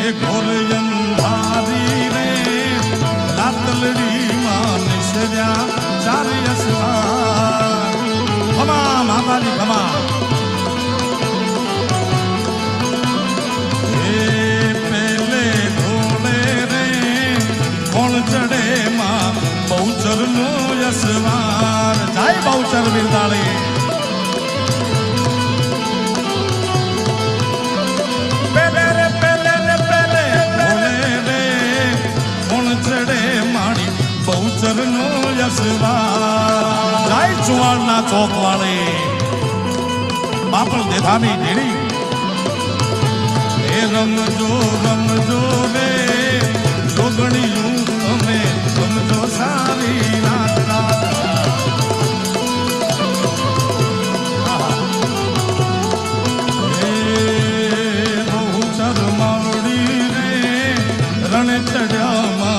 એ ઘોર અંધારી રે રાતલડી માં નિસર્યા ચાર અસવાર ભમા માતાજી ભમા ચડે માં બહુચર નો યસવાર જાય બહુચર બિરદાળી પેલે રે પેલે રે પેલે ભોલે રે કોણ ચડે માણી બહુચર નો યસવાર જાય ચુવાડ ના ચોક વાળી બાપલ દેધાની ઢીડી એ રમજો રમજો રે જોગણીયું તમે સમજો સારી રાત બહુ ચર માવડી રે રણ ચડ્યા